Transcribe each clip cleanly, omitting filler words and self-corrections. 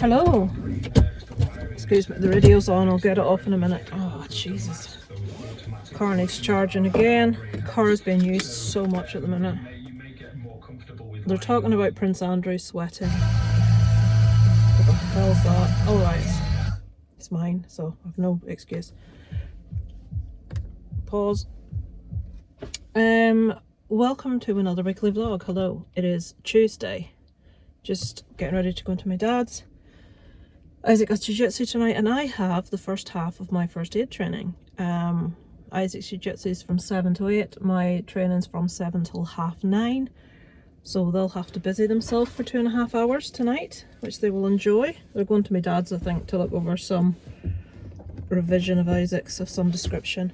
Hello. Excuse me, the radio's on, I'll get it off in a minute. Oh, Jesus. Car needs charging again. The car is being used so much at the minute. They're talking about Prince Andrew sweating. What the hell's that? Oh, right. It's mine, so I've no excuse. Pause. Welcome to another weekly vlog. Hello. It is Tuesday. Just getting ready to go into my dad's. Isaac has jiu-jitsu tonight, and I have the first half of my first aid training. Isaac's jiu-jitsu is from 7 to 8. My training's from 7 till 9:30. So they'll have to busy themselves for 2.5 hours tonight, which they will enjoy. They're going to my dad's, I think, to look over some revision of Isaac's of some description.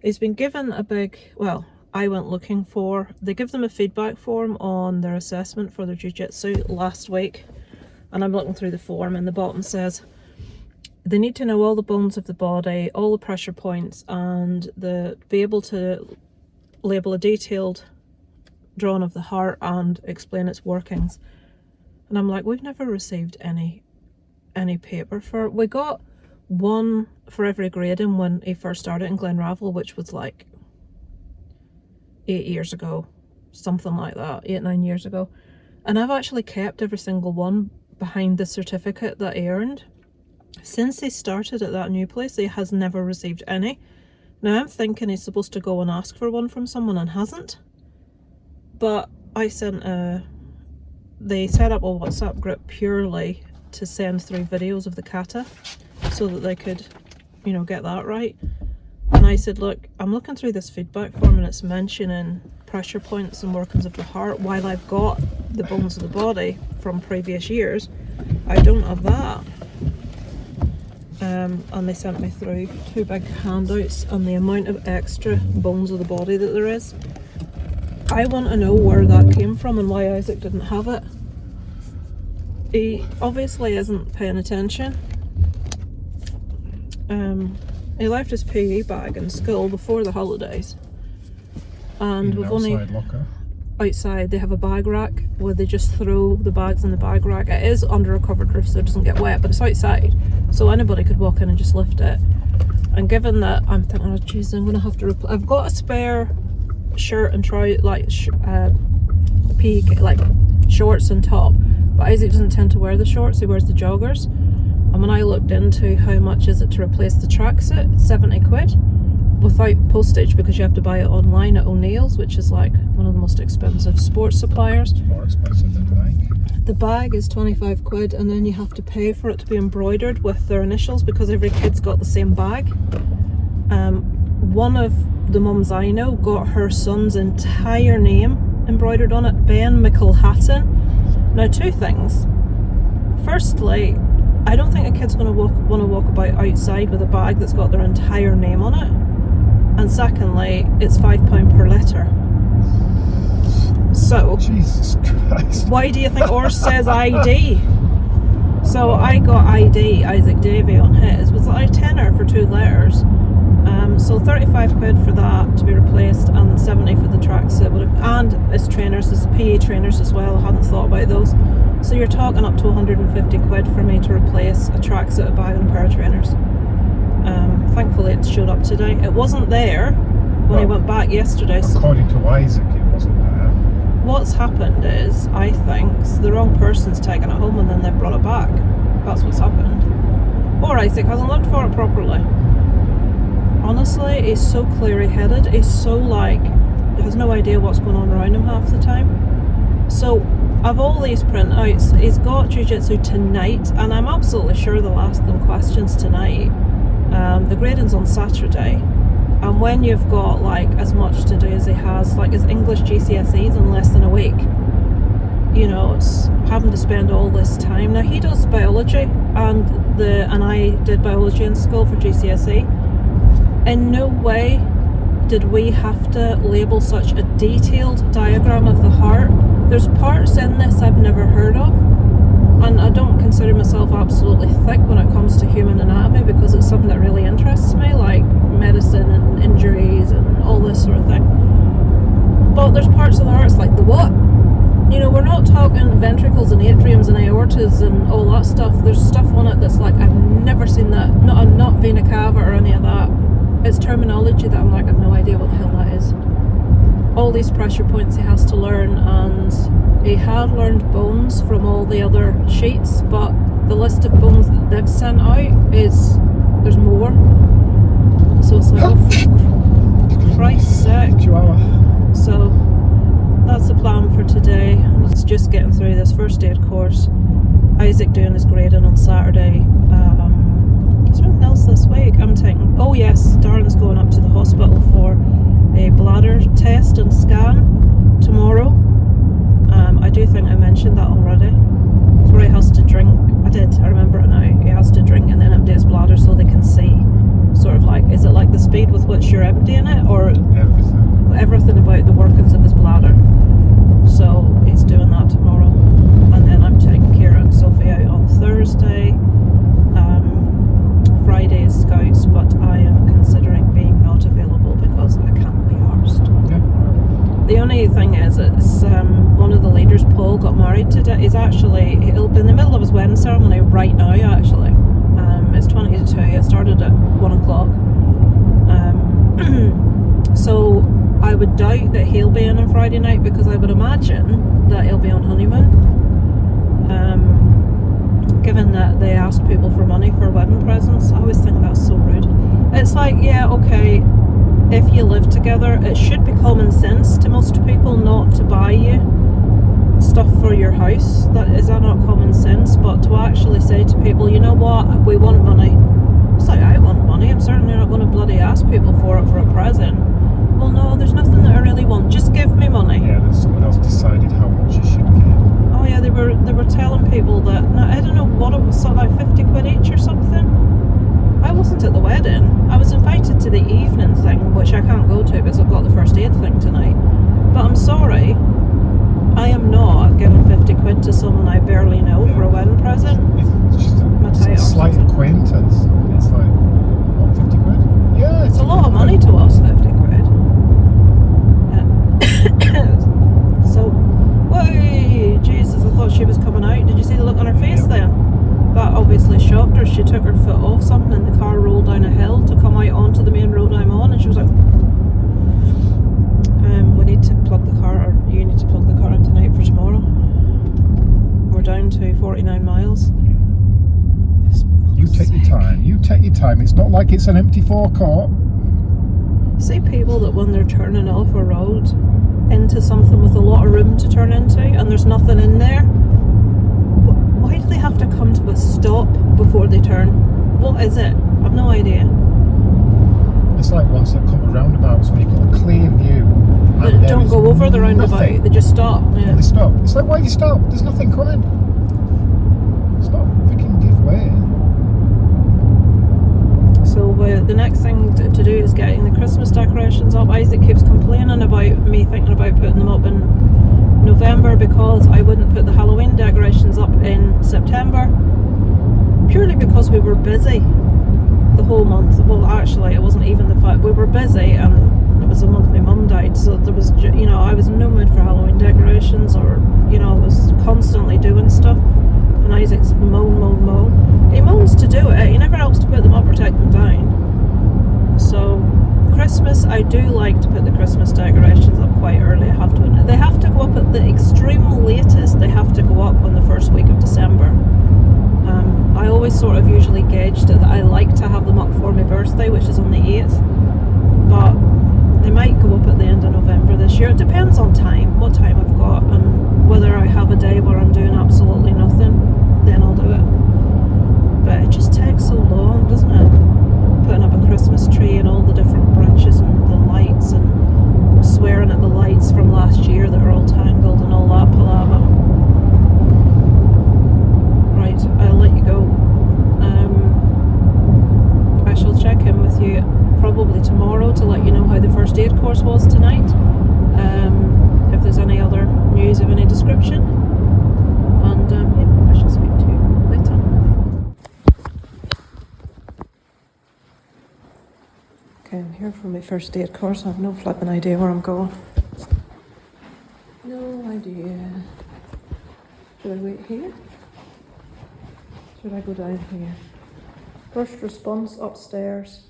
He's been given a big, well, I went looking for, they give them a feedback form on their assessment for their jiu-jitsu last week. And I'm looking through the form, and the bottom says they need to know all the bones of the body, all the pressure points, and be able to label a detailed drawing of the heart and explain its workings. And I'm like, we've never received any paper for it. We got one for every grading when he first started in Glenravel, which was like 8 years ago, something like that, 8-9 years ago. And I've actually kept every single one behind the certificate that he earned. Since he started at that new place, he has never received any. Now I'm thinking he's supposed to go and ask for one from someone and hasn't. But I sent they set up a WhatsApp group purely to send through videos of the kata so that they could, you know, get that right. And I said, look, I'm looking through this feedback form and it's mentioning pressure points and workings of the heart. While I've got the bones of the body from previous years, I don't have that. And they sent me through 2 big handouts on the amount of extra bones of the body that there is. I want to know where that came from and why Isaac didn't have it. He obviously isn't paying attention. He left his PE bag in school before the holidays, and we've only locker. Outside they have a bag rack where they just throw the bags in the bag rack. It is under a covered roof so it doesn't get wet, but it's outside, so anybody could walk in and just lift it. And given that, I'm thinking, oh jeez, I'm gonna have to I've got a spare shirt and try like PE like shorts and top, but Isaac doesn't tend to wear the shorts, he wears the joggers. And when I looked into how much is it to replace the tracksuit, 70 quid without postage, because you have to buy it online at O'Neill's, which is like one of the most expensive sports suppliers. It's more expensive than the bag. The bag is 25 quid, and then you have to pay for it to be embroidered with their initials, because every kid's got the same bag. One of the mums I know got her son's entire name embroidered on it, Ben McElhatton. Now, 2 things. Firstly, I don't think a kid's going to want to walk about outside with a bag that's got their entire name on it. And secondly, it's £5 per letter. So, Jesus Christ. Why do you think ours says ID? So I got ID, Isaac Davey, on his. It was like a tenner for 2 letters. So 35 quid for that to be replaced, and 70 for the tracksuit. And his trainers, his PE trainers as well. I hadn't thought about those. So you're talking up to 150 quid for me to replace a tracksuit, a bag, and a pair of trainers. Thankfully it showed up today. It wasn't there when he went back yesterday. According to Isaac, it wasn't there. What's happened is, I think, the wrong person's taken it home and then they've brought it back. That's what's happened. Or Isaac hasn't looked for it properly. Honestly, he's so cleary-headed. He's so like, he has no idea what's going on around him half the time. So, of all these printouts, he's got jiu-jitsu tonight, and I'm absolutely sure they'll ask them questions tonight. The grading's on Saturday, and when you've got like as much to do as he has, like his English GCSEs in less than a week, you know, it's having to spend all this time. Now he does biology, and I did biology in school for GCSE. In no way did we have to label such a detailed diagram of the heart. There's parts in this I've never heard of, and I don't consider myself absolutely thick when it comes to human anatomy, because it's something that really interests me, like medicine and injuries and all this sort of thing. But there's parts of the heart, it's like, the what? You know, we're not talking ventricles and atriums and aortas and all that stuff. There's stuff on it that's like, I've never seen that. Not vena cava or any of that. It's terminology that I'm like, I've no idea what the hell that is. All these pressure points he has to learn, and he had learned bones from all the other sheets, but the list of bones that they've sent out is, there's more. So it's like, oh, for Christ's sake. Chihuahua. So that's the plan for today. It's just getting through this first aid course. Isaac doing his grading on Saturday. Is there anything else this week? I'm taking, oh yes, Darren's going up to the hospital for a bladder test and scan tomorrow. I do think I mentioned that already. It's where he has to drink. I remember it now. He has to drink and then empty his bladder so they can see. Sort of like, is it like the speed with which you're emptying it, or everything about the workings of his bladder? So he's doing that tomorrow, and then I'm taking Kira and Sophie out on Thursday. Friday is Scouts, but I am considering being not available because I can't be arsed. Yeah. The only thing is, it's one of the leaders, Paul, got married today. He'll be in the middle of his wedding ceremony right now, actually. It's 20 to 2. It started at 1 o'clock. So I would doubt that he'll be in on Friday night, because I would imagine that he'll be on honeymoon. Given that they asked people for money for wedding presents, I always think that's so rude. It's like, yeah, okay, if you live together, it should be common sense to most people not to buy you stuff for your house. Is that not common sense? But to actually say to people, you know what, we want money. It's like, I want money. I'm certainly not going to bloody ask people for it for a present. Well, no, there's nothing that I really want. Just give me money. Yeah, then someone else decided how much you should give. Oh yeah, they were telling people that, now, I don't know what it was, sort of like 50 quid each or something. I wasn't at the wedding. I was invited to the evening thing, which I can't go to because I've got the first aid thing tonight. But I'm sorry, I am not giving 50 quid to someone I barely know for a wedding present. It's just a slight acquaintance. It's like, what, 50 quid? Yeah, it's a lot of money to us, 50 quid. So, whey, Jesus, I thought she was coming out. Did you see the look on her face then? That obviously shocked her. She took her foot off something and the car rolled down a hill to come out onto the main road I'm on, and she was like, we need to plug the car, or you need to plug the car in tonight for tomorrow. We're down to 49 miles. You take your time. You take your time. It's not like it's an empty forecourt. See people that when they're turning off a road into something with a lot of room to turn into and there's nothing in there, why do they have to come to a stop before they turn? What is it? I've no idea. It's like once they've come to roundabouts when you've got a clear view. They don't go over the roundabout, nothing. they just stop. Yeah. They stop. It's like, why do you stop? There's nothing coming. Stop, freaking give way. So the next thing to do is getting the Christmas decorations up. Isaac keeps complaining about me thinking about putting them up in November because I wouldn't put the Halloween decorations up in September, purely because we were busy the whole month. Well, actually, it wasn't even the fact we were busy, and it was a month my mum died, so there was, you know, I was in no mood for Halloween decorations, or, you know, I was constantly doing stuff. And Isaac's moan. He moans to do it, he never helps to put them up or take them down. So Christmas, I do like to put the Christmas decorations up quite early, I have to admit. They have to go up at the extreme latest, they have to go up on the first week of December. I always sort of usually gauged it that I like to have them up for my birthday, which is on the 8th. But they might go up at the end of November this year. It depends on time, what time I've got, and whether I have a day where I'm doing absolutely nothing, then I'll do it. But it just takes so long, doesn't it? Putting up a Christmas tree and all the different branches and the lights and swearing at the lights from last year that are all tangled and all that palaver. Right, I'll let you go. I shall check in with you probably tomorrow to let you know how the first aid course was tonight. If there's any other news of any description. And yeah, I shall speak to you later. Okay, I'm here for my first aid course. I have no flipping idea where I'm going. No idea. Should I wait here? Should I go down here? First response upstairs.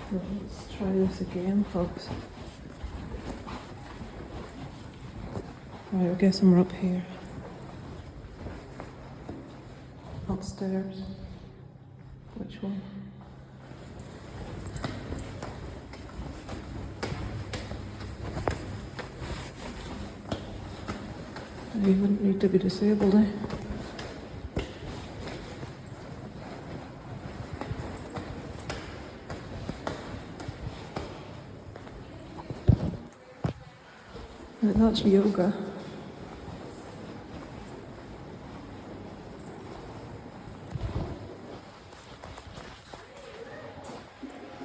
Let's try this again, folks. Right, I guess we're up here. Upstairs. Which one? You wouldn't need to be disabled, eh? Right, that's yoga.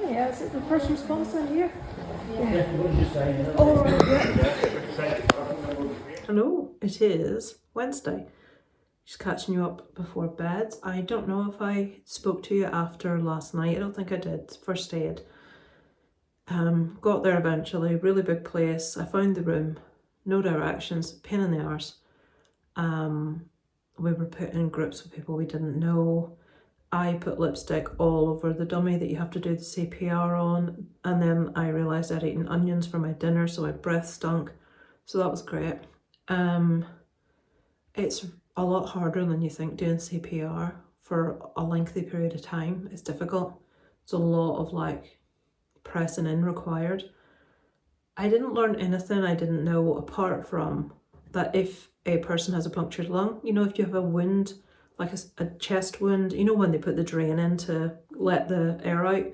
Yeah, is it the first response in here? Yeah. Oh, right, yeah. Hello, it is Wednesday. Just catching you up before bed. I don't know if I spoke to you after last night. I don't think I did. First aid. Got there eventually. Really big place. I found the room. No directions. Pain in the arse. We were put in groups with people we didn't know. I put lipstick all over the dummy that you have to do the CPR on, and then I realised I'd eaten onions for my dinner, so my breath stunk. So that was great. It's a lot harder than you think doing CPR for a lengthy period of time. It's difficult. It's a lot of like pressing in required. I didn't learn anything I didn't know apart from that if a person has a punctured lung, you know, if you have a wound, like a chest wound, you know, when they put the drain in to let the air out,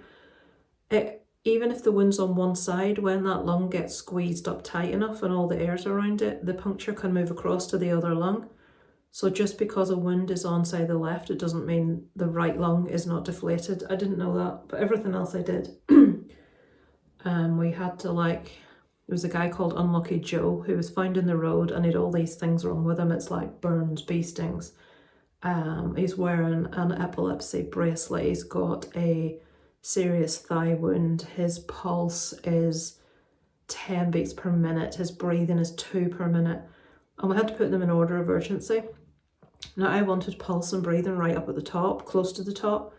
even if the wound's on one side, when that lung gets squeezed up tight enough and all the air's around it, the puncture can move across to the other lung. So just because a wound is on, say, the left, it doesn't mean the right lung is not deflated. I didn't know that, but everything else I did. We had to there was a guy called Unlucky Joe who was found in the road and he had all these things wrong with him. It's like burns, bee stings. He's wearing an epilepsy bracelet. He's got a serious thigh wound. His pulse is 10 beats per minute. His breathing is 2 per minute. And we had to put them in order of urgency. Now I wanted pulse and breathing right up at the top, close to the top.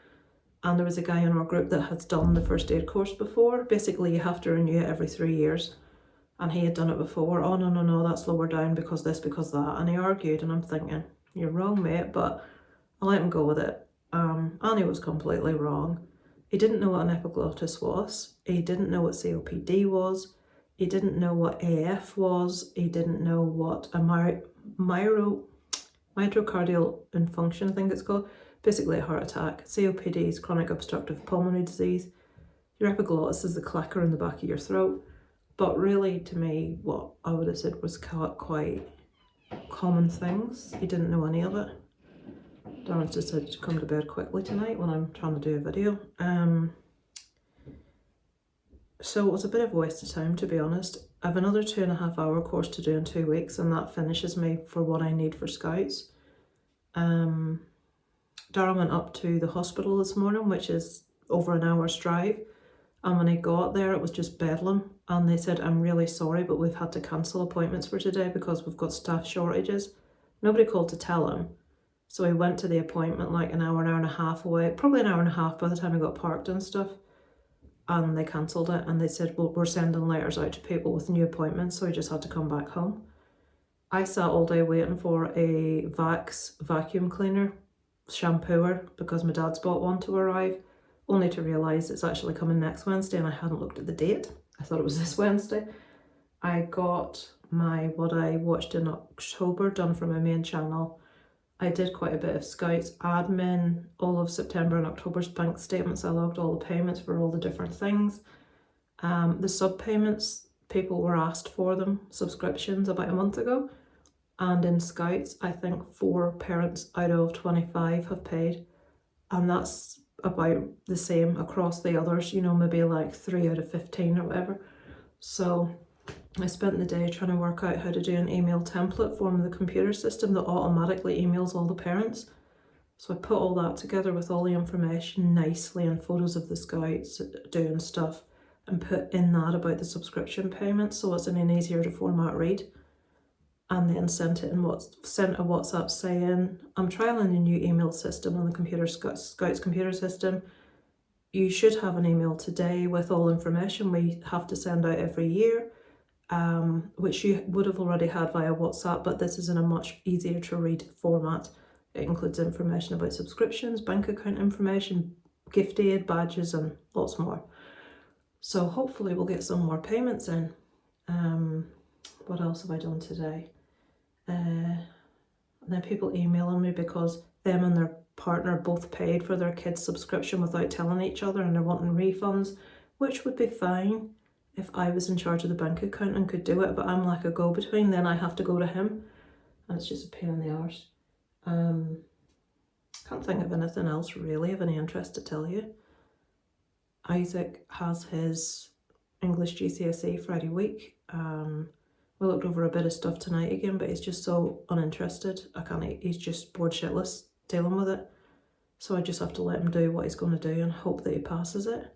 And there was a guy in our group that had done the first aid course before. Basically you have to renew it every 3 years. And he had done it before. Oh no, that's lower down because this, because that. And he argued and I'm thinking, you're wrong, mate, but I let him go with it. And he was completely wrong. He didn't know what an epiglottis was. He didn't know what COPD was. He didn't know what AF was. He didn't know what a myocardial infarction, I think it's called. Basically a heart attack. COPD is chronic obstructive pulmonary disease. Your epiglottis is the clacker in the back of your throat. But really, to me, what I would have said was quite common things. He didn't know any of it. Darren's decided to come to bed quickly tonight when I'm trying to do a video. So it was a bit of a waste of time, to be honest. I have another 2.5 hour course to do in 2 weeks and that finishes me for what I need for Scouts. Darren went up to the hospital this morning, which is over an hour's drive. And when I got there, it was just bedlam. And they said, I'm really sorry, but we've had to cancel appointments for today because we've got staff shortages. Nobody called to tell him. So he went to the appointment like an hour and a half away, probably an hour and a half by the time he got parked and stuff. And they cancelled it and they said, well, we're sending letters out to people with new appointments. So he just had to come back home. I sat all day waiting for a Vax vacuum cleaner, shampooer, because my dad's bought one to arrive, only to realise it's actually coming next Wednesday and I hadn't looked at the date. I thought it was this Wednesday. I got what I watched in October done for my main channel. I did quite a bit of Scouts admin, all of September and October's bank statements. I logged all the payments for all the different things. The sub-payments, people were asked for them, subscriptions, about a month ago. And in Scouts, I think 4 parents out of 25 have paid. And that's about the same across the others, you know, maybe like 3 out of 15 or whatever. So I spent the day trying to work out how to do an email template from the computer system that automatically emails all the parents. So I put all that together with all the information nicely and photos of the Scouts doing stuff. and put in that about the subscription payments, so it's an easier to format read. And then sent a WhatsApp saying, I'm trialing a new email system on the Scout's computer system. You should have an email today with all information we have to send out every year, which you would have already had via WhatsApp, but this is in a much easier to read format. It includes information about subscriptions, bank account information, gift aid, badges, and lots more. So hopefully we'll get some more payments in. What else have I done today? And then people emailing me because them and their partner both paid for their kids' subscription without telling each other, and they're wanting refunds, which would be fine if I was in charge of the bank account and could do it, but I'm like a go-between, then I have to go to him, and it's just a pain in the arse. Can't think of anything else really of any interest to tell you. Isaac has his English GCSE Friday week. We looked over a bit of stuff tonight again, but he's just so uninterested. He's just bored shitless dealing with it. So I just have to let him do what he's going to do and hope that he passes it.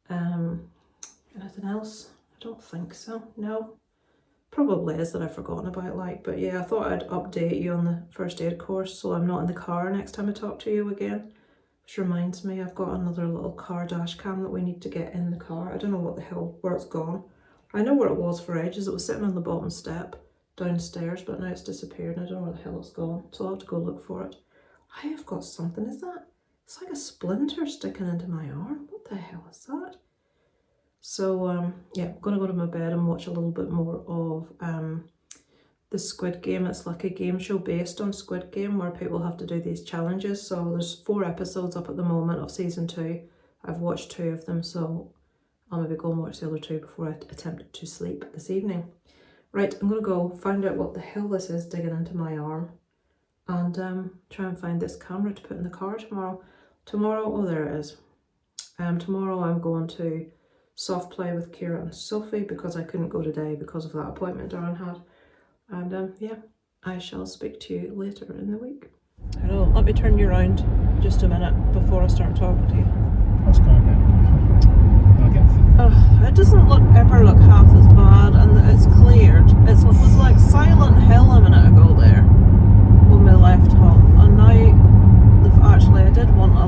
Anything else? I don't think so. No. Probably is that I've forgotten about, but yeah, I thought I'd update you on the first aid course so I'm not in the car next time I talk to you again. Which reminds me, I've got another little car dash cam that we need to get in the car. I don't know where it's gone. I know where it was for ages. It was sitting on the bottom step downstairs, but now it's disappeared and I don't know where the hell it's gone. So I'll have to go look for it. I have got something. Is that? It's like a splinter sticking into my arm. What the hell is that? So yeah, I'm going to go to my bed and watch a little bit more of the Squid Game. It's like a game show based on Squid Game where people have to do these challenges. So there's 4 episodes up at the moment of season 2. I've watched 2 of them, so I'll maybe go and watch the other 2 before I attempt to sleep this evening. Right, I'm going to go find out what the hell this is digging into my arm and try and find this camera to put in the car tomorrow. Oh, there it is. Tomorrow I'm going to soft play with Kira and Sophie because I couldn't go today because of that appointment Darren had. And yeah, I shall speak to you later in the week. Hello, let me turn you around just a minute before I start talking to you. Let's go again. It doesn't ever look half as bad, and it's cleared. It was like Silent Hill a minute ago there when we left home, and now actually I did want a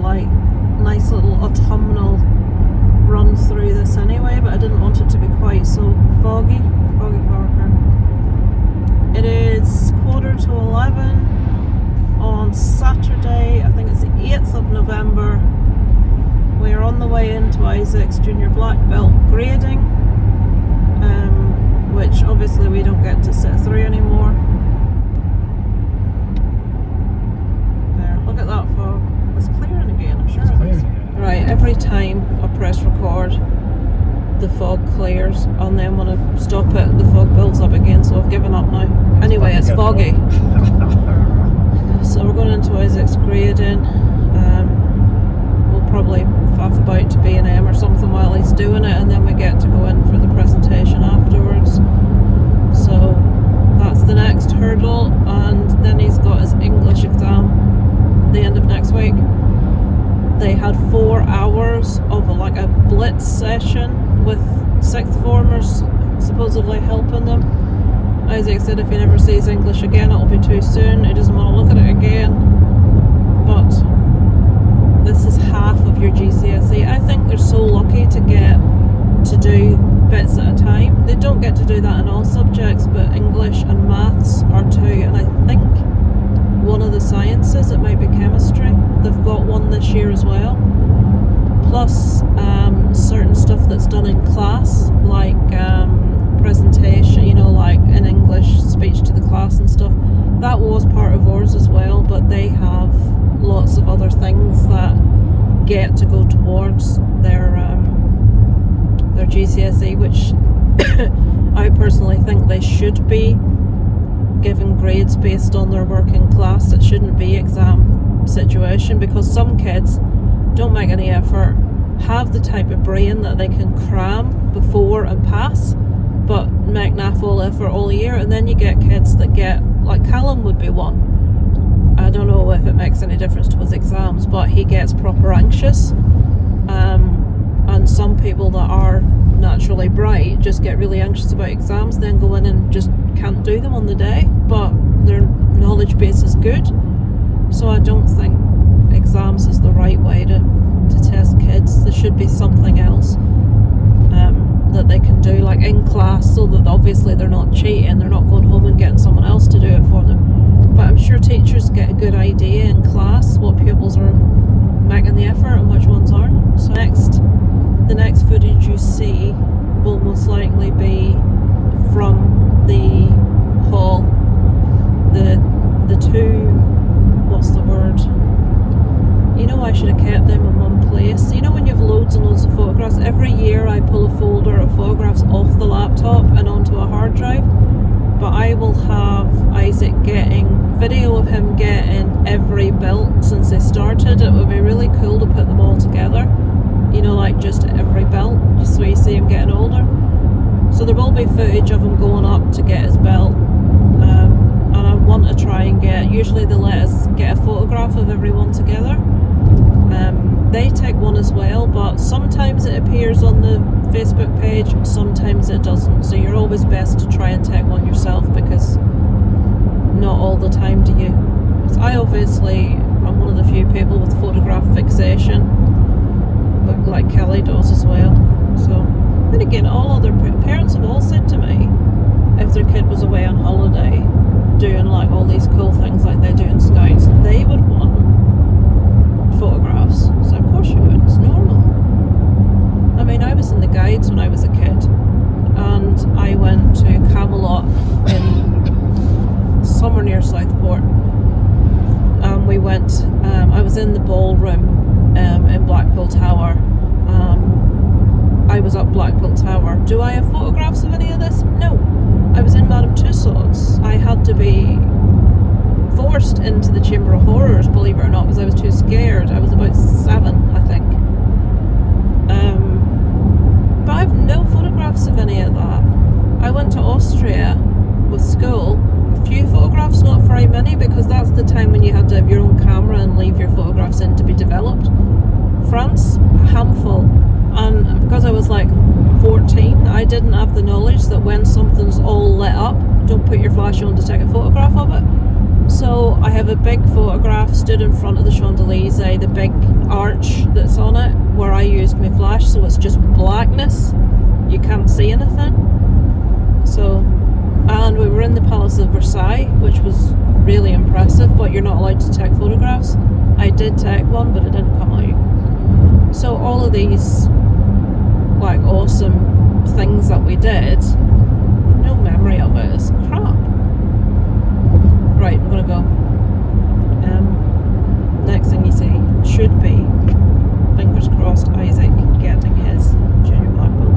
nice little autumnal run through this anyway, but I didn't want it to be quite so foggy Parker. It is 11:15 on Saturday. I think it's the 8th of November. We're on the way into Isaac's junior black belt grading, which obviously we don't get to sit through anymore. There, look at that fog. It's clearing again, I'm sure it is. Right, every time I press record, the fog clears, and then when I stop it, the fog builds up again, so I've given up now. Anyway, it's foggy. So we're going into Isaac's grading. We'll probably faff about to B&M or something while he's doing it, and then we get to go in for the presentation afterwards. So that's the next hurdle, and then he's got his English exam the end of next week. They had 4 hours of a blitz session with 6th formers supposedly helping them. Isaac said if he never sees English again it'll be too soon, he doesn't want to look at it again. But this is half of your GCSE. I think they're so lucky to get to do bits at a time. They don't get to do that in all subjects, but English and maths are 2, and I think one of the sciences, it might be chemistry, they've got one this year as well. Plus certain stuff that's done in class, like presentation, like in English, speech to the class and stuff. That was part of ours as well, but they have lots of other things that get to go towards their GCSE, which I personally think they should be given grades based on their work in class. It shouldn't be exam situation, because some kids don't make any effort, have the type of brain that they can cram before and pass, but make naff all effort all year, and then you get kids that get, like Callum would be one. I don't know if it makes any difference to his exams, but he gets proper anxious. And some people that are naturally bright, just get really anxious about exams, then go in and just can't do them on the day, but their knowledge base is good. So I don't think exams is the right way to test kids. There should be something else that they can do, like in class, so that obviously they're not cheating, they're not going home and getting someone else to do it for them. But I'm sure teachers get a good idea in class what pupils are making the effort and which ones aren't. So the next footage you see will most likely be from the hall. The two, what's the word? You know, I should have kept them in one place. You know when you have loads and loads of photographs? Every year I pull a folder of photographs off the laptop and onto a hard drive. But I will have Isaac getting video of him getting every belt since they started. It would be really cool to put them all together. You know, like just every belt, just so you see him getting older. So there will be footage of him going up to get his belt. And I want to try and usually they let us get a photograph of everyone together. They take one as well, but sometimes it appears on the Facebook page, sometimes it doesn't. So you're always best to try and take one yourself, because not all the time do you. I obviously am one of the few people with photograph fixation, but like Kelly does as well. So, and again, all other parents have all said to me, if their kid was away on holiday doing like all these cool things like they do in Scouts, they would want photographs. So of course you would, it's normal. I mean, I was in the guides when I was a kid, and I went to Camelot in somewhere near Southport, and we went, I was in the ballroom in Blackpool Tower. I was up Blackpool Tower. Do I have photographs of any of this? No. I was in Madame Tussauds. I had to be forced into the Chamber of Horrors, believe it or not, because I was too scared. I was about 7, I think. But I have no photographs of any of that. I went to Austria with school. A few photographs, not very many, because that's the time when you had to have your own camera and leave your photographs in to be developed. France, a handful. And because I was like 14, I didn't have the knowledge that when something's all lit up, don't put your flash on to take a photograph of it. So I have a big photograph stood in front of the Champs-Élysées, the big arch that's on it, where I used my flash, so it's just blackness. You can't see anything. So, and we were in the Palace of Versailles, which was really impressive, but you're not allowed to take photographs. I did take one, but it didn't come out. So all of these like awesome things that we did, no memory of it. It's crap. Right, I'm gonna go. Next thing you see should be, fingers crossed, Isaac getting his junior black belt.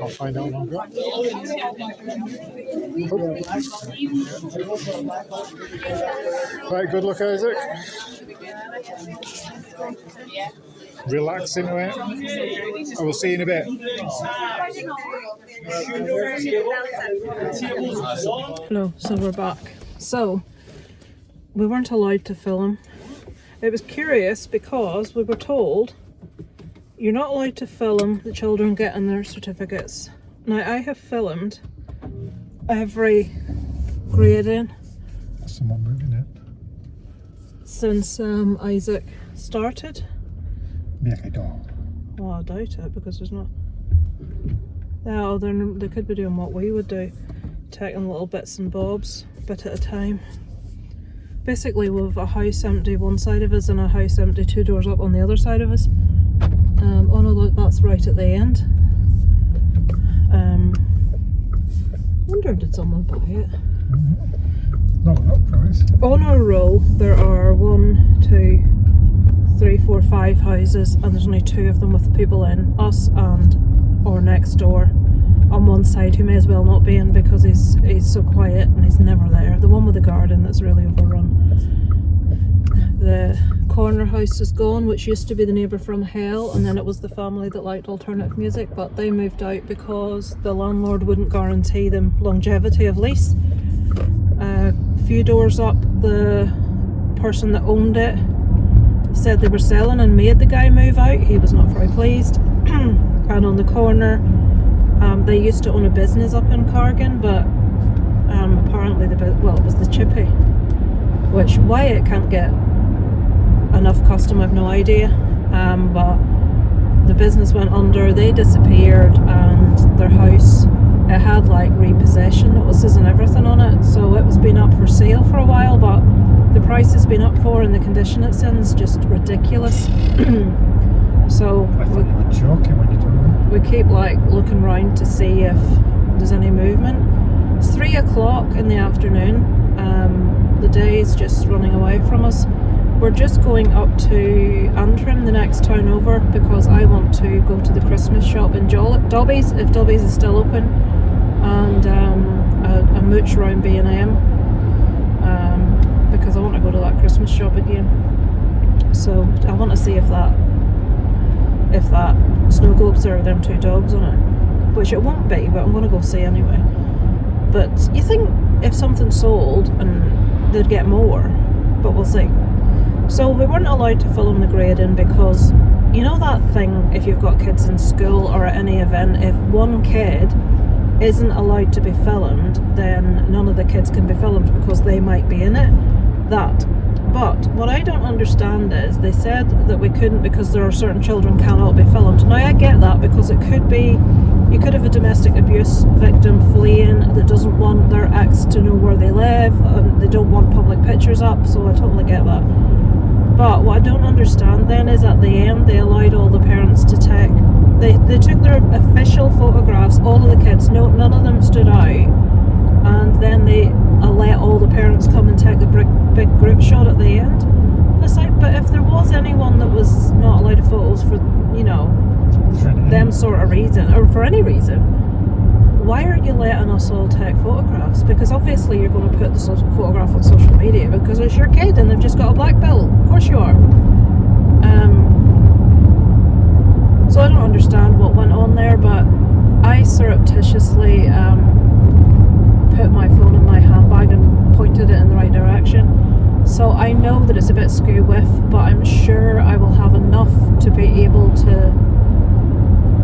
I'll find out longer. Right, good luck, Isaac. Relax into it. I will see you in a bit. Hello, so we're back. So, we weren't allowed to film. It was curious because we were told you're not allowed to film the children getting their certificates. Now, I have filmed every grading Someone moving it. since Isaac started. Make it all. Well, I doubt it because there's not. Oh, they could be doing what we would do, taking little bits and bobs, bit at a time. Basically, with a house empty one side of us and a house empty 2 doors up on the other side of us. Oh no, look, that's right at the end. Wonder, did someone buy it? No, price. On our row, there are 1, 2, 3, 4, 5 houses, and there's only 2 of them with people in, us and our next door on one side, who may as well not be in because he's so quiet and he's never there. The one with the garden that's really overrun. The corner house is gone, which used to be the neighbour from hell, and then it was the family that liked alternative music, but they moved out because the landlord wouldn't guarantee them longevity of lease. A few doors up, the person that owned it said they were selling and made the guy move out. He was not very pleased. And on the corner, they used to own a business up in Cargan, but apparently it was the chippy, which why it can't get enough custom I've no idea, but the business went under, they disappeared, and their house, it had like repossession notices and everything on it, so it was been up for sale for a while, but the price has been up for and the condition it's in is just ridiculous. So I thought you were joking when you told me. we keep like looking round to see if there's any movement. It's 3 o'clock in the afternoon. The day is just running away from us. We're just going up to Antrim, the next town over, because I want to go to the Christmas shop in Dobbies, if Dobbies is still open, and a mooch around B&M, because I want to go to that Christmas shop again. So I want to see if that snow globes are them 2 dogs on it, which it won't be, but I'm going to go see anyway. But you think if something sold and they'd get more, but we'll see. So we weren't allowed to film the grading because, you know that thing, if you've got kids in school or at any event, if one kid isn't allowed to be filmed, then none of the kids can be filmed because they might be in it. That. But what I don't understand is they said that we couldn't because there are certain children cannot be filmed. Now I get that because it could be, you could have a domestic abuse victim fleeing that doesn't want their ex to know where they live, and they don't want public pictures up, so I totally get that. But what I don't understand then is at the end they allowed all the parents to take, they took their official photographs, all of the kids, none of them stood out, and then they let all the parents come and take a big group shot at the end. And it's like, but if there was anyone that was not allowed photos for, you know, them sort of reason, or for any reason, why are you letting us all take photographs? Because obviously you're going to put the photograph on social media because it's your kid and they've just got a black belt. Of course you are. So I don't understand what went on there, but I surreptitiously put my phone in my handbag and pointed it in the right direction. So I know that it's a bit skew with, but I'm sure I will have enough to be able to.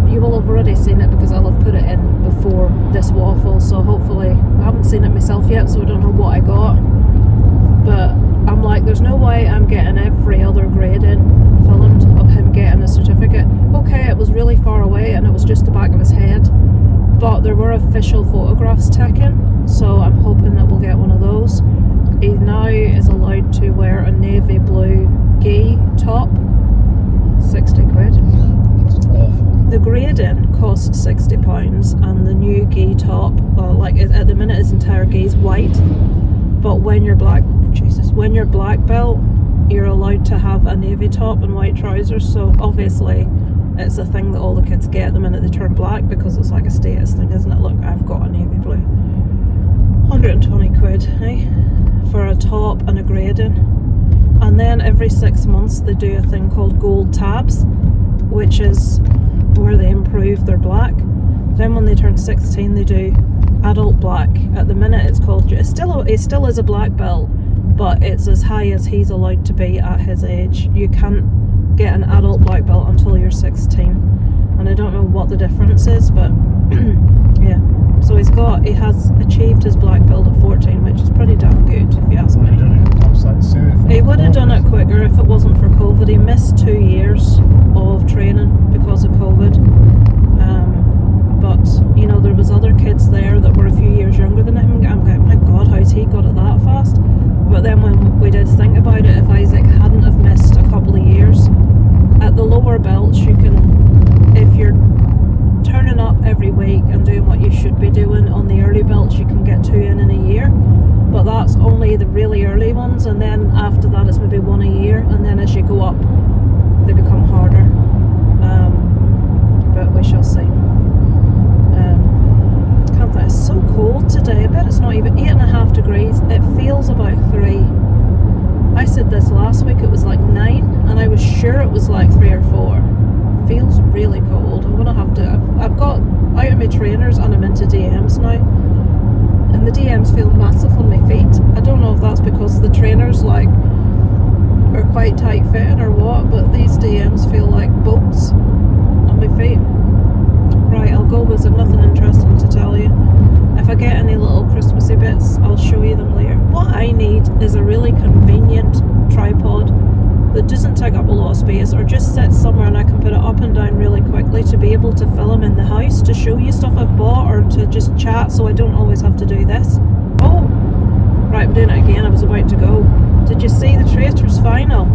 You will have already seen it because I'll have put it in before this waffle, so hopefully, I haven't seen it myself yet, so I don't know what I got, but I'm like, there's no way I'm getting every other grade in filmed of him getting a certificate. Okay, it was really far away and it was just the back of his head, but there were official photographs taken, so I'm hoping that we'll get one of those. He now is allowed to wear a navy blue gi top, 60 quid. Awful. The grading cost £60 and the new gi top, well, like at the minute his entire gi is white, but when you're black belt, you're allowed to have a navy top and white trousers, so obviously it's a thing that all the kids get the minute they turn black because it's like a status thing, isn't it? Look, I've got a navy blue. 120 quid, eh? For a top and a grading. And then every 6 months they do a thing called gold tabs, which is where they improve their black. Then when they turn 16 they do adult black. At the minute it's called, it still is a black belt, but it's as high as he's allowed to be at his age. You can't get an adult black belt until you're 16, and I don't know what the difference is, but yeah. So he has achieved his black belt at 14, which is pretty damn good if you ask me. He would have done it quicker if it wasn't for COVID. He missed 2 years of training because of COVID. But, you know, there was other kids there that were a few years younger than him. I'm going, my God, how's he got it that fast? But then when we did think about it, if Isaac hadn't have missed a couple of years, at the lower belts you can, if you're turning up every week and doing what you should be doing, on the early belts you can get 2 in a year, but that's only the really early ones, and then after that it's maybe 1 a year, and then as you go up they become harder. But we shall see. Can't think, it's so cold today. I bet it's not even 8.5 degrees. It feels about 3. I said this last week, it was like 9, and I was sure it was like 3 or 4. Feels really cold. I'm gonna have to, I've got out of my trainers and I'm into DMs now, and the DMs feel massive on my feet. I don't know if that's because the trainers like are quite tight fitting or what, but these DMs feel like boats on my feet. Right, I'll go because I've nothing interesting to tell you. If I get any little Christmassy bits, I'll show you them later. What I need is a really convenient tripod that doesn't take up a lot of space, or just sits somewhere and I can put it up and down really quickly to be able to film in the house, to show you stuff I've bought, or to just chat so I don't always have to do this. Oh, right, I'm doing it again. I was about to go. Did you see the Traitors final?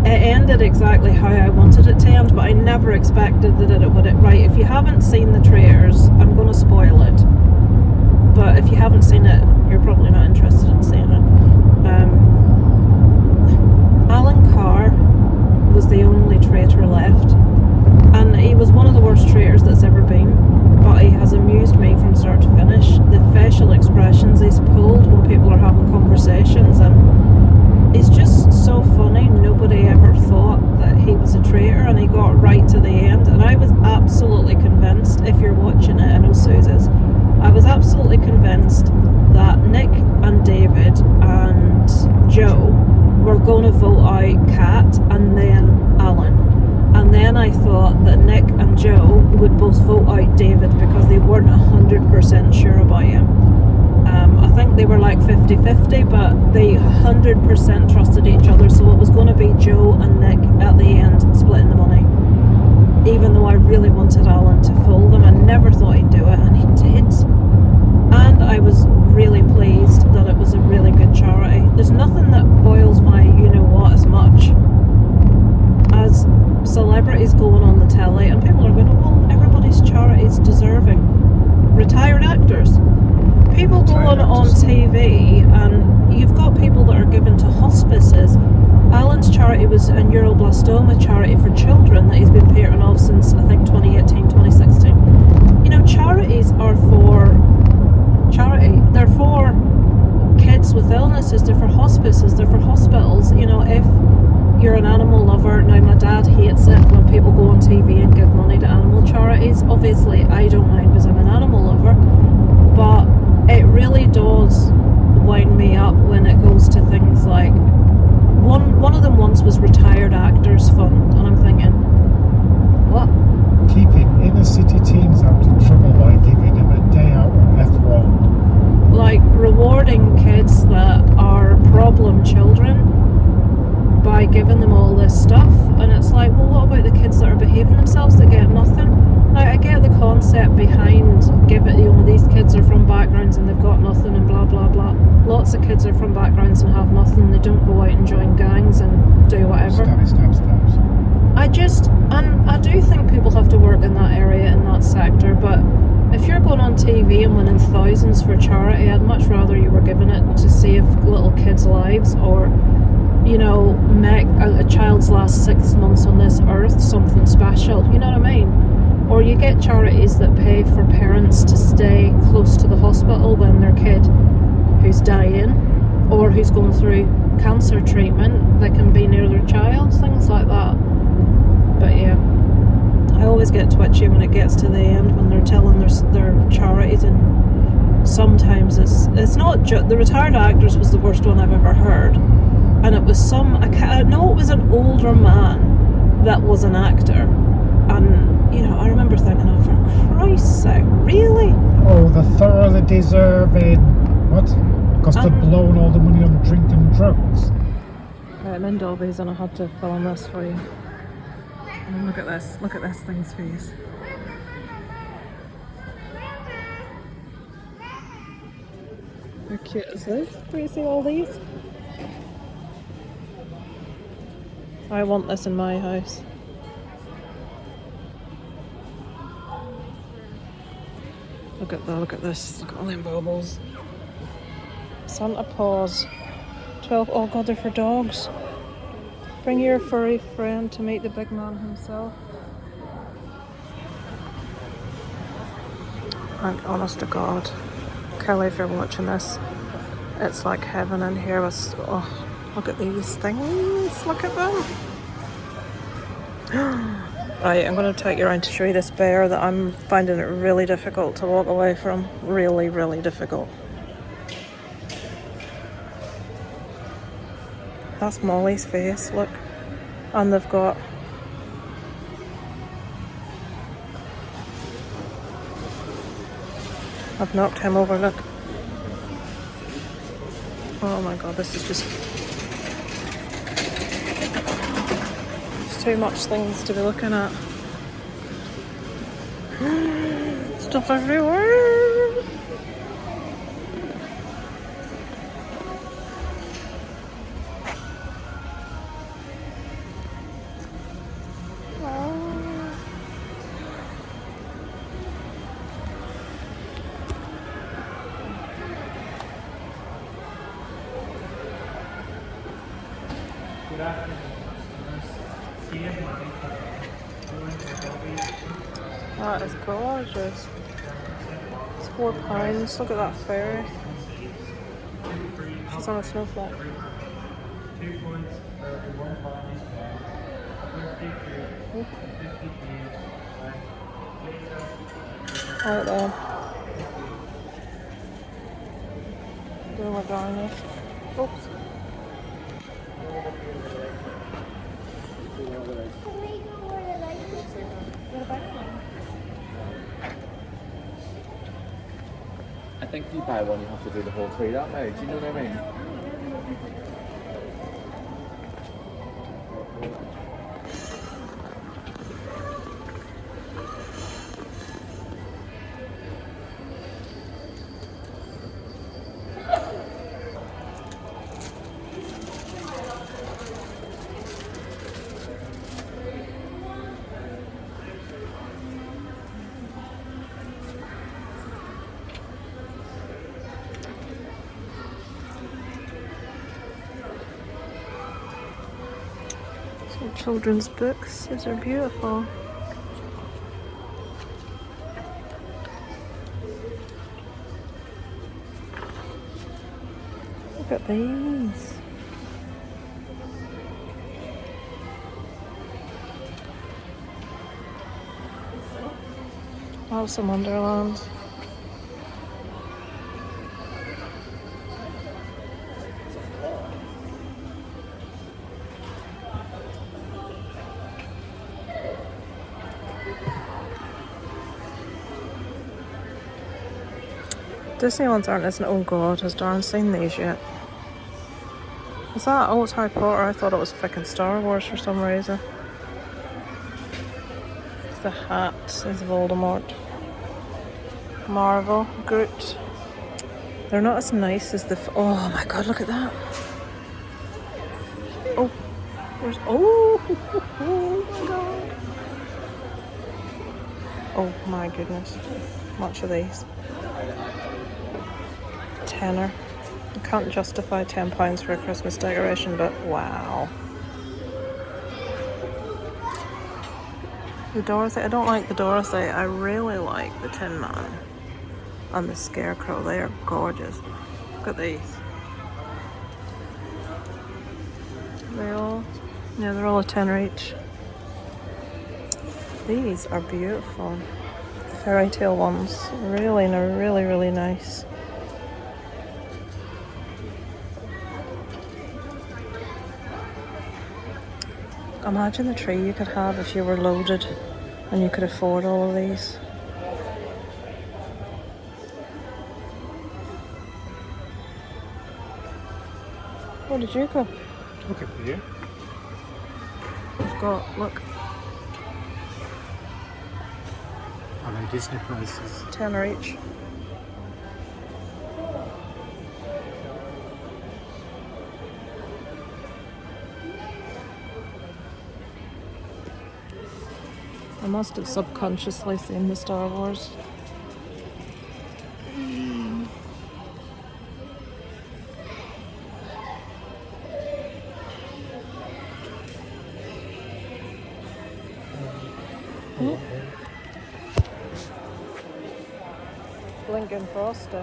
It ended exactly how I wanted it to end, but I never expected that it would. Right, if you haven't seen the Traitors, I'm going to spoil it. But if you haven't seen it, you're probably not interested in seeing it. Alan Carr was the only traitor left, and he was one of the worst traitors that's ever been, but he has amused me from start to finish. The facial expressions he's pulled when people are having conversations, and he's just so funny. Nobody ever thought that he was a traitor, and he got right to the end, and I was absolutely convinced, if you're watching it, I know Suze is, I was absolutely convinced that Nick and David and Joe were going to vote out Kat and then Alan. And then I thought that Nick and Joe would both vote out David because they weren't 100% sure about him. I think they were like 50-50, but they 100% trusted each other, so it was going to be Joe and Nick at the end splitting the money. Even though I really wanted Alan to fool them, I never thought he'd do it, and he did. And I was really pleased that it was a really good charity. There's nothing that boils my you-know-what as much as celebrities going on the telly, and people are going, well, everybody's charity's deserving. Retired actors. People going on TV, and you've got people that are given to hospices. Alan's charity was a neuroblastoma charity for children that he's been patron of since, I think, 2018, 2016. You know, charities are for charity. They're for kids with illnesses, they're for hospices, they're for hospitals. You know, if you're an animal lover, now my dad hates it when people go on TV and give money to animal charities. Obviously I don't mind because I'm an animal lover, but it really does wind me up when it goes to things like one of them once was retired actors fund, and I'm thinking, what? Keeping inner city teens out of trouble by giving them a day out on F1. Like rewarding kids that are problem children by giving them all this stuff, and it's like, well, what about the kids that are behaving themselves that get nothing? Like, I get the concept behind these kids are from backgrounds and they've got nothing and blah blah blah. Lots of kids are from backgrounds and have nothing. They don't go out and join gangs and do whatever. Stabs. I do think people have to work in that area, in that sector, but if you're going on TV and winning thousands for charity, I'd much rather you were giving it to save little kids' lives, or make a child's last 6 months on this earth something special, you know what I mean? Or you get charities that pay for parents to stay close to the hospital when their kid who's dying or who's going through cancer treatment, they can be near their child, things like that. But yeah, I always get twitchy when it gets to the end when they're telling their charities, and sometimes it's not just the retired actors was the worst one I've ever heard, and it was I know it was an older man that was an actor, and I remember thinking, oh, for Christ's sake, really? Oh, the thoroughly deserving. What? Because they've blown all the money on drink and drugs. Right, I'm in Dobbies and I had to film this for you. And look at this thing's face. How cute is this? Do you see all these? I want this in my house. Look at this. Look at all them baubles. Santa paws. 12. Oh God, they're for dogs. Bring your furry friend to meet the big man himself. And honest to God, Kelly, if you're watching this, it's like heaven in here. Look at these things. Look at them. Right, I'm going to take you around to show you this bear that I'm finding it really difficult to walk away from. Really, really difficult. That's Molly's face, look. And they've got... I've knocked him over, look. Oh my God, this is just... There's too much things to be looking at. Stuff everywhere! That is gorgeous. It's £4. Look at that fairy. She's on a snowflake. Right there. Doing my garnish. Oops. I think if you buy one, you have to do the whole tree that way. Do you know what I mean? Some children's books. These are beautiful. Look at these. Alice in Wonderland. Disney ones aren't, isn't it? Oh god, has Darren seen these yet? Is that? Oh, it's Harry Potter. I thought it was fucking Star Wars for some reason. The hat is Voldemort. Marvel, Groot. They're not as nice as the. Oh my god, look at that. Oh, there's. Oh, oh my god. Oh my goodness. Much of these. Tenner. I can't justify £10 for a Christmas decoration, but wow. The Dorothy, I don't like the Dorothy. I really like the Tin Man and the Scarecrow. They are gorgeous. Look at these. They're all a tenner each. These are beautiful. The fairy tale ones, really nice. Imagine the tree you could have if you were loaded and you could afford all of these. Where did you go? Looking for you. We've got, look, I know Disney prices. tenner each. I must have subconsciously seen the Star Wars. Blinking Frosty.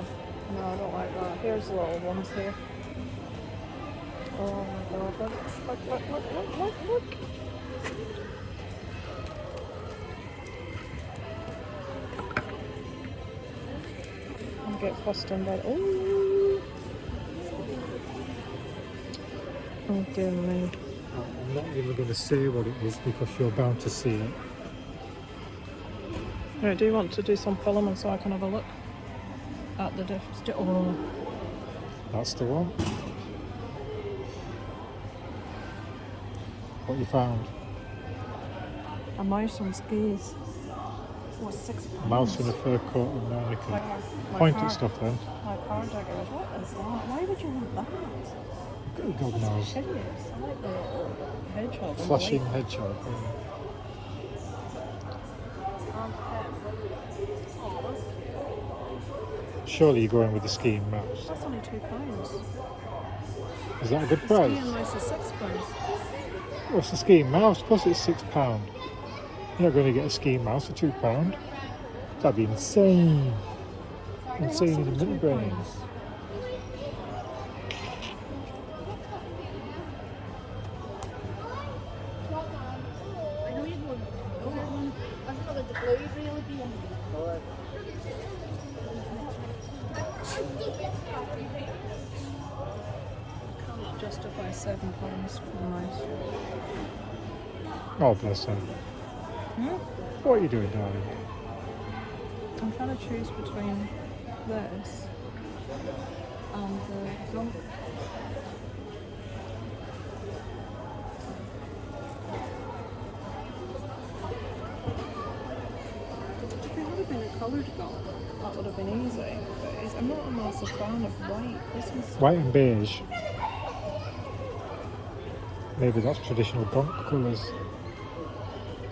No, I don't like that. Here's the little ones here. Oh my god, look. I'll get fussed in by oh dear me. I'm not even going to say what it is because you're bound to see it. Right, do you want to do some filming so I can have a look at the difference? Oh, That's the one. What you found? a mouse on skis. What, £6? Mouse in a fur coat and mannequin. My Point car- at stuff then. My car digger. What is that? Why would you want that? God knows. Hideous. I like the little hedgehog. on the Flashing light. hedgehog. Oh, that's cute. Surely you're going with the skiing mouse. That's only £2. Is that a good The price? skiing mouse is £6. Well, it's a skiing mouse. Of course it's £6. You're not going to get a skiing mouse for £2. That'd be insane. Insane in the minute brains. Can't justify £7 for the mouse. Oh, bless her. What are you doing, darling? I'm trying to choose between this and the jump. If it would have been a coloured gun, that would have been easy. But I'm not a massive fan of white. Christmas. White and beige. Maybe that's traditional Bronx colours.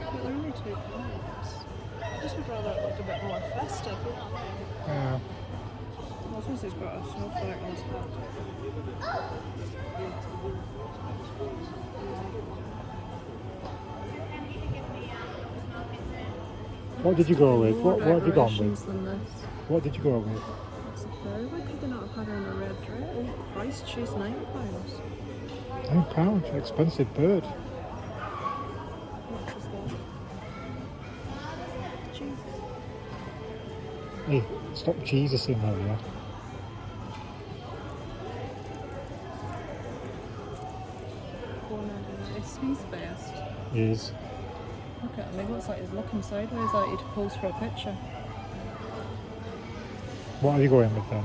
But they're only £2. I just would rather it looked a bit more festive. Yeah. I suppose he's got a snowflake on his hat. What did you go with? What have you gone with? Than this. What did you go with? It's a fairy. Why could they not have had her in a red dress? Oh, Christ, she's £9. £9, expensive bird. What is that? Jesus. Hey, stop Jesus in there, yeah? He's best. He is. Look at him, he looks like he's looking sideways at you to pose for a picture. What are you going with then?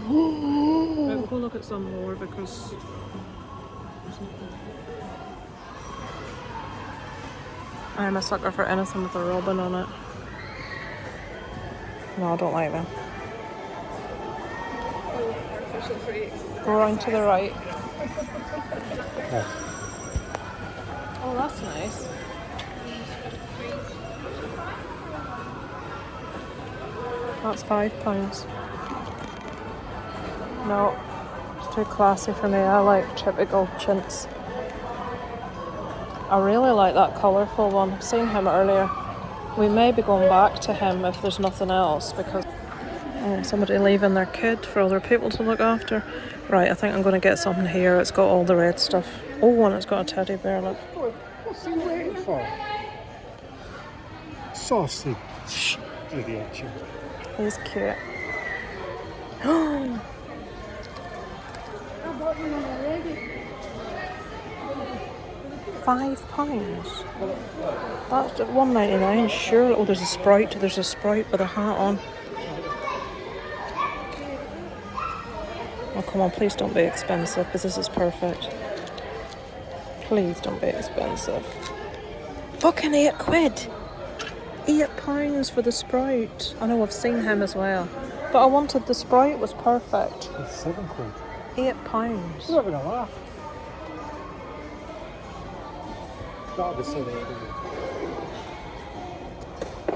Right, we'll go look at some more because I'm a sucker for anything with a robin on it. No, I don't like them. Go round to the right. Yes. Oh, that's nice. That's £5. No, it's too classy for me. I like typical chintz. I really like that colourful one. I've seen him earlier. We may be going back to him if there's nothing else because somebody leaving their kid for other people to look after. Right, I think I'm going to get something here. It's got all the red stuff. Oh, and it's got a teddy bear. Look. What's he waiting for? Saucy. Idiot. He's cute. £5. That's at £1.99. Sure. Oh, there's a Sprite. There's a Sprite with a hat on. Oh, come on, please don't be expensive because this is perfect. Please don't be expensive. Fucking £8. £8 for the Sprite. I know I've seen him as well. But I wanted the Sprite was perfect. It's £7. £8. You're having a laugh. That'll be silly.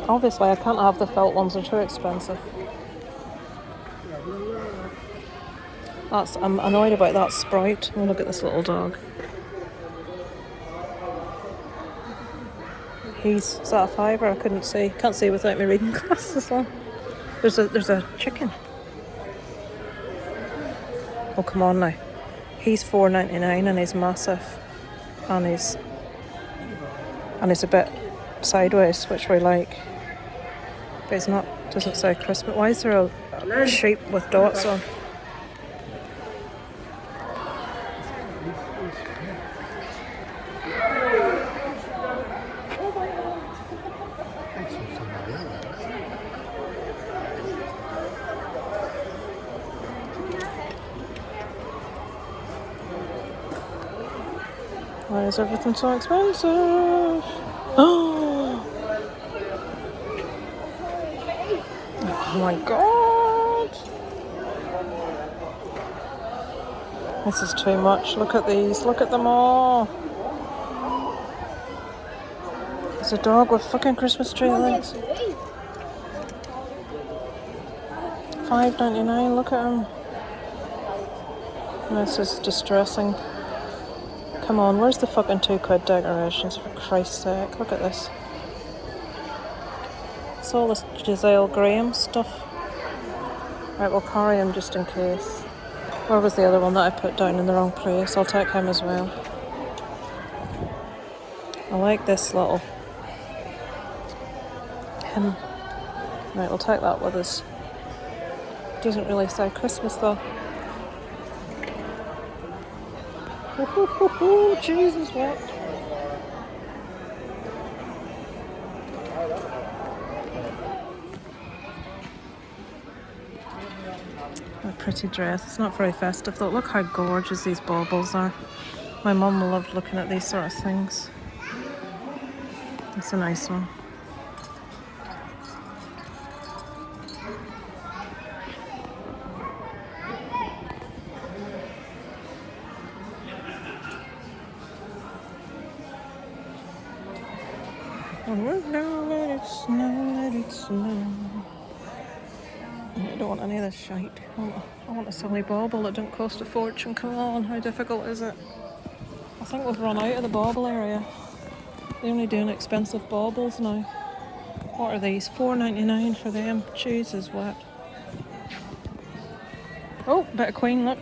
Obviously, I can't have the felt ones, they're too expensive. I'm annoyed about that Sprite. Oh, look at this little dog. Is that a fiver? I couldn't see. Can't see without my reading glasses on. There's a chicken. Oh, come on now. He's $4.99 and he's massive. And he's a bit sideways, which we like. But he's not, doesn't say Christmas. Why is there a sheep with dots on? Why is everything so expensive? Oh my god! This is too much. Look at these. Look at them all. There's a dog with fucking Christmas tree legs. $5.99. Look at him. This is distressing. Come on, where's the fucking £2 decorations, for Christ's sake? Look at this. It's all this Giselle Graham stuff. Right, we'll carry him just in case. Where was the other one that I put down in the wrong place? I'll take him as well. I like this little him. Right, we'll take that with us. Doesn't really say Christmas though. Oh, Jesus, what? A pretty dress. It's not very festive though. Look how gorgeous these baubles are. My mum loved looking at these sort of things. It's a nice one. Let it snow, let it snow. I don't want any of this shite. I want a silly bauble that don't cost a fortune. Come on, how difficult is it? I think we've run out of the bauble area. They're only doing expensive baubles now. What are these? $4.99 for them. Jesus, what? Oh, bit of Queen, look.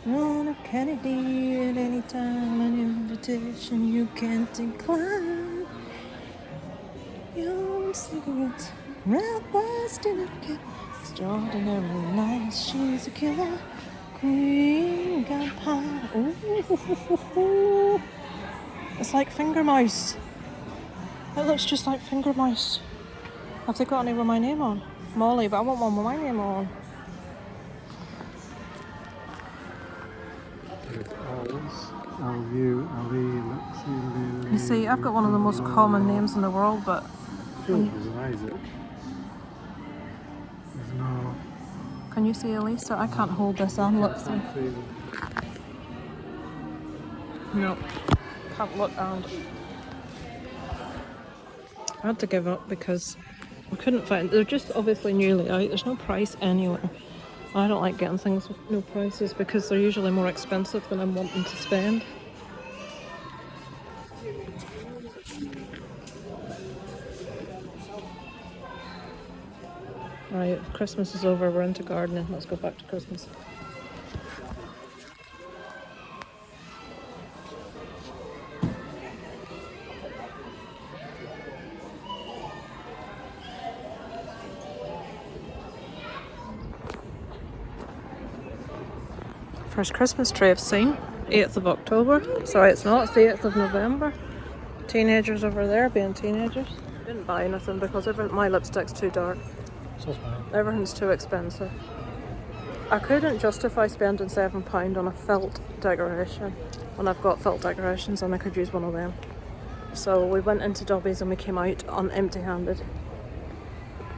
One of Kennedy at any time, an invitation you can't decline. Young cigarettes, red west in a kid, extraordinarily nice. She's a killer queen, got pie. Ooh, it's like finger mouse. It looks just like finger mouse. Have they got any with my name on? Molly, but I want one with my name on. L-U-L-E, You see, I've got one of the most common names in the world, but Phil was an Isaac. There's no... can you see Elisa? I can't hold this on. Look through. No, can't look and I had to give up because I couldn't find. They're just obviously newly out. There's no price anywhere. I don't like getting things with no prices because they're usually more expensive than I'm wanting to spend. Right, Christmas is over. We're into gardening. Let's go back to Christmas. First Christmas tree I've seen, 8th of October. Sorry, it's not, it's the 8th of November. Teenagers over there being teenagers. Didn't buy anything because my lipstick's too dark. So fine. Everything's too expensive. I couldn't justify spending £7 on a felt decoration when I've got felt decorations and I could use one of them. So we went into Dobbies and we came out on empty-handed.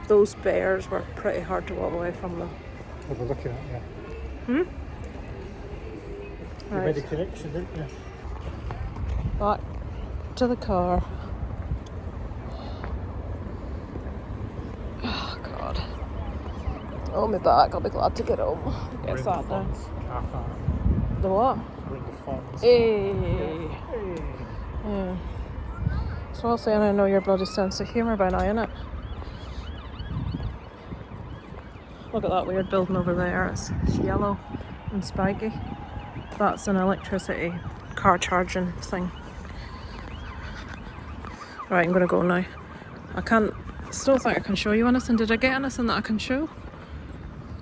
Those bears were pretty hard to walk away from them. What we're looking at, yeah. Hmm? You made a connection, didn't you? Back to the car. Oh God. Oh, my back. I'll be glad to get home. Get sat down. The what? We're in the funds. Hey. Yeah. So I'll saying I know your bloody sense of humour by now, innit? Look at that weird building over there. It's yellow and spiky. That's an electricity car charging thing. Right, I'm gonna go now. I still think I can show you anything. Did I get anything that I can show?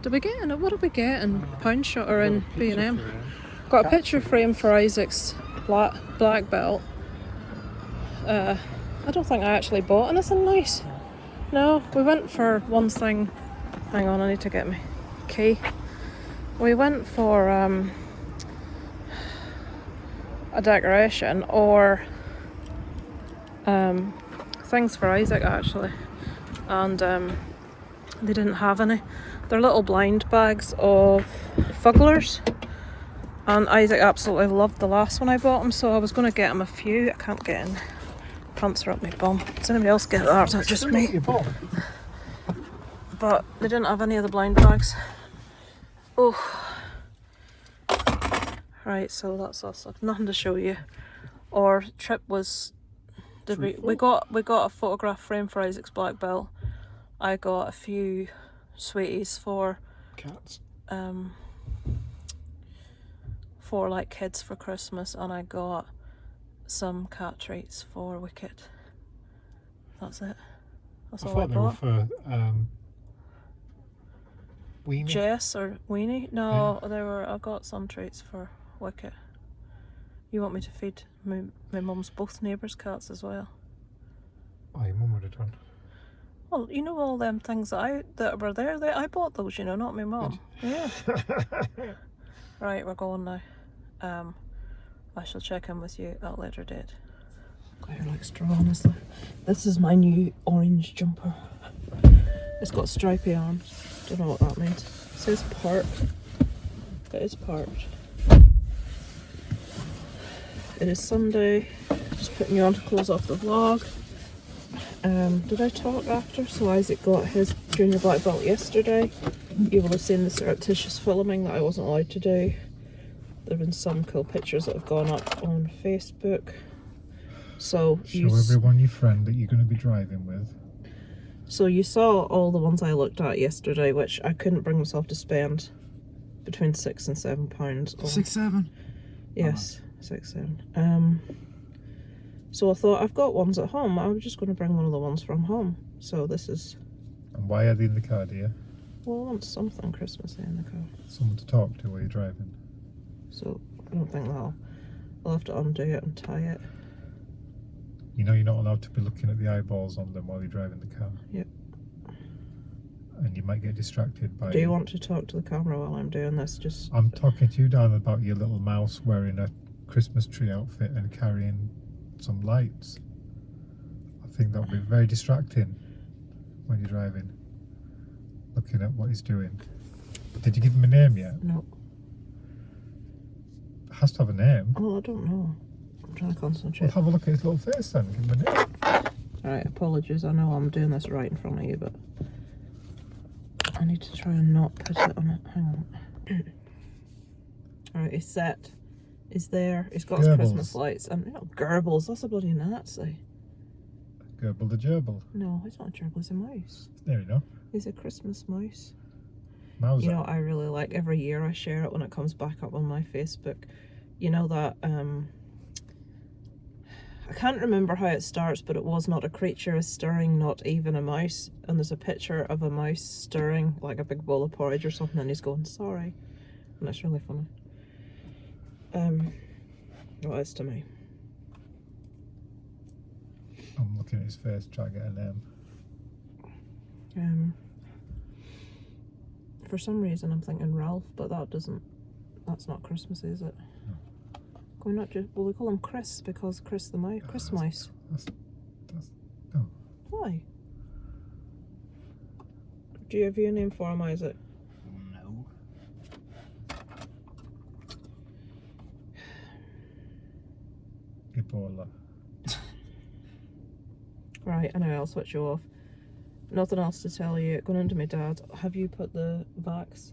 Did we get what did we get in Pound Shot or in B&M? Got a picture frame for Isaac's black belt. I don't think I actually bought anything nice. No, we went for one thing. Hang on, I need to get my key. We went for a decoration or things for Isaac actually, and they didn't have any. They're little blind bags of fugglers, and Isaac absolutely loved the last one I bought him, so I was going to get him a few. I can't get in. Pants are up my bum. Does anybody else get that? Or is that just me? But they didn't have any of the blind bags. Oh. Right, so that's us. I've nothing to show you. Our trip was... We got a photograph frame for Isaac's black belt. I got a few sweeties for... Cats. For like kids for Christmas, and I got some cat treats for Wicket. That's it. That's all I bought. They were for Weenie? Jess or Weenie? No, yeah. I got some treats for Wicket. You want me to feed my mum's both neighbours' cats as well? Oh, your mum would have done. Well, you know all them things that were there. I bought those, you know, not my mum. Yeah. Right, we're going now. I shall check in with you at a later date. Got hair like straw, honestly. This is my new orange jumper. It's got stripy arms. Don't know what that means. It says part. It is part. It is Sunday. Just putting you on to close off the vlog. Did I talk after? So Isaac got his junior black belt yesterday. You will have seen the surreptitious filming that I wasn't allowed to do. There have been some cool pictures that have gone up on Facebook. So show everyone your friend that you're going to be driving with. So you saw all the ones I looked at yesterday, which I couldn't bring myself to spend between £6 and £7 on. 6-7? Yes, 6-7. So I thought, I've got ones at home. I'm just going to bring one of the ones from home. So this is... And why are they in the car, dear? Well, I want something Christmassy in the car. Someone to talk to while you're driving. So I don't think I'll have to undo it and tie it. You know you're not allowed to be looking at the eyeballs on them while you're driving the car. Yep. and you might get distracted by. Do you want to talk to the camera while I'm doing this? Just. I'm talking to you, Dan, about your little mouse wearing a Christmas tree outfit and carrying some lights. I think that would be very distracting when you're driving, looking at what he's doing. Did you give him a name yet? No. It has to have a name. Oh, I don't know. I'm trying to concentrate. Well, have a look at his little face then. Give him a name. Alright, apologies. I know I'm doing this right in front of you, but I need to try and not put it on it. Hang on. Alright, he's set. He's there. He's got his Goebbels. Christmas lights. And Goebbels, that's a bloody Nazi. Gerbil the gerbil. No, he's not a gerbil, he's a mouse. There you go. He's a Christmas mouse. Mauser. You know what I really like? Every year I share it when it comes back up on my Facebook. You know that, I can't remember how it starts, but it was not a creature is stirring, not even a mouse. And there's a picture of a mouse stirring like a big bowl of porridge or something, and he's going, sorry. And it's really funny. What is to me? I'm looking at his face, trying to get a name. For some reason I'm thinking Ralph, but that's not Christmas, is it? No. Can we not just, well, we call him Chris because Chris the mouse, Chris Mouse. That's no. Why? Do you have your name for him, Isaac? No. Ebola. Right, anyway, I'll switch you off. Nothing else to tell you. Going into my dad's. Have you put the vax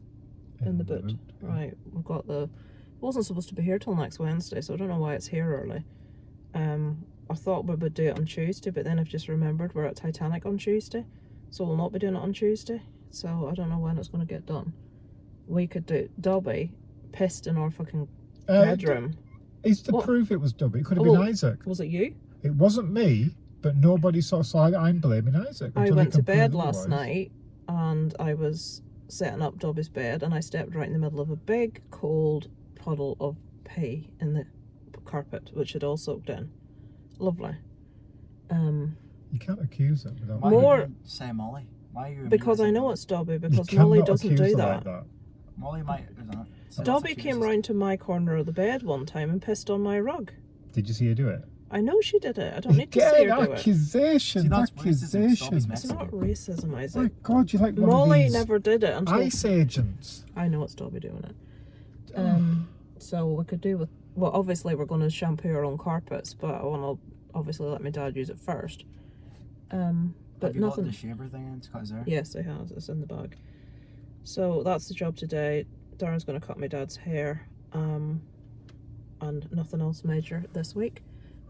in the boot? Right, we've got the. It wasn't supposed to be here till next Wednesday, so I don't know why it's here early. I thought we would do it on Tuesday, but then I've just remembered we're at Titanic on Tuesday, so we'll not be doing it on Tuesday. So I don't know when it's going to get done. We could do Dobby pissed in our fucking bedroom. It's to What? prove it was Dobby. It could have been Isaac. Was it you? It wasn't me, but nobody saw. So I'm blaming Isaac. I until went he to bed complained last otherwise. night and I was setting up Dobby's bed and I stepped right in the middle of a big cold puddle of pee in the carpet, which had all soaked in. Lovely. You can't accuse it without. Why More- you say Molly? Why are you? Because I know immediately it's Dobby, You because Molly cannot doesn't accuse do her that. like that. Molly might. So Dobby that's came accused. round to my corner of the bed one time and pissed on my rug. Did you see her do it? I know she did it. I don't need to see Again, her do it. accusations, See, that's racism. Dobby's accusations. It's messy. not racism, My Isaac. God, you're like one Molly of these never did it until ICE agents. I know it's Dobby doing it. So we could do with, well, obviously we're going to shampoo our own carpets, but I want to obviously let my dad use it first. But Have you nothing. got the shaver thing in? Is there? Yes, it has. It's in the bag. So that's the job today. Darren's going to cut my dad's hair, and nothing else major this week.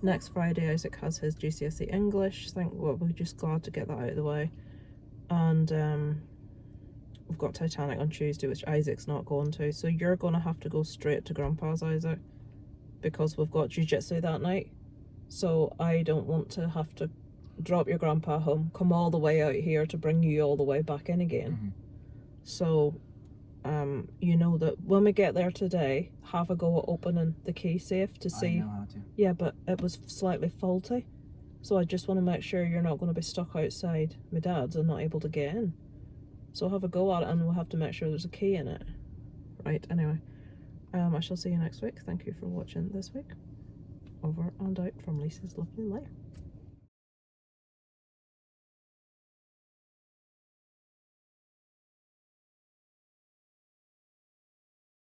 Next Friday, Isaac has his GCSE English. We're just glad to get that out of the way. And we've got Titanic on Tuesday, which Isaac's not going to. So you're going to have to go straight to Grandpa's, Isaac, because we've got jiu-jitsu that night. So I don't want to have to drop your grandpa home, come all the way out here to bring you all the way back in again. Mm-hmm. So, you know that when we get there today, have a go at opening the key safe to I see. know how to. Yeah, but it was slightly faulty. So I just want to make sure you're not going to be stuck outside my dad's and not able to get in. So have a go at it and we'll have to make sure there's a key in it. Right, anyway. I shall see you next week. Thank you for watching this week. Over and out from Lisa's Lovely Life.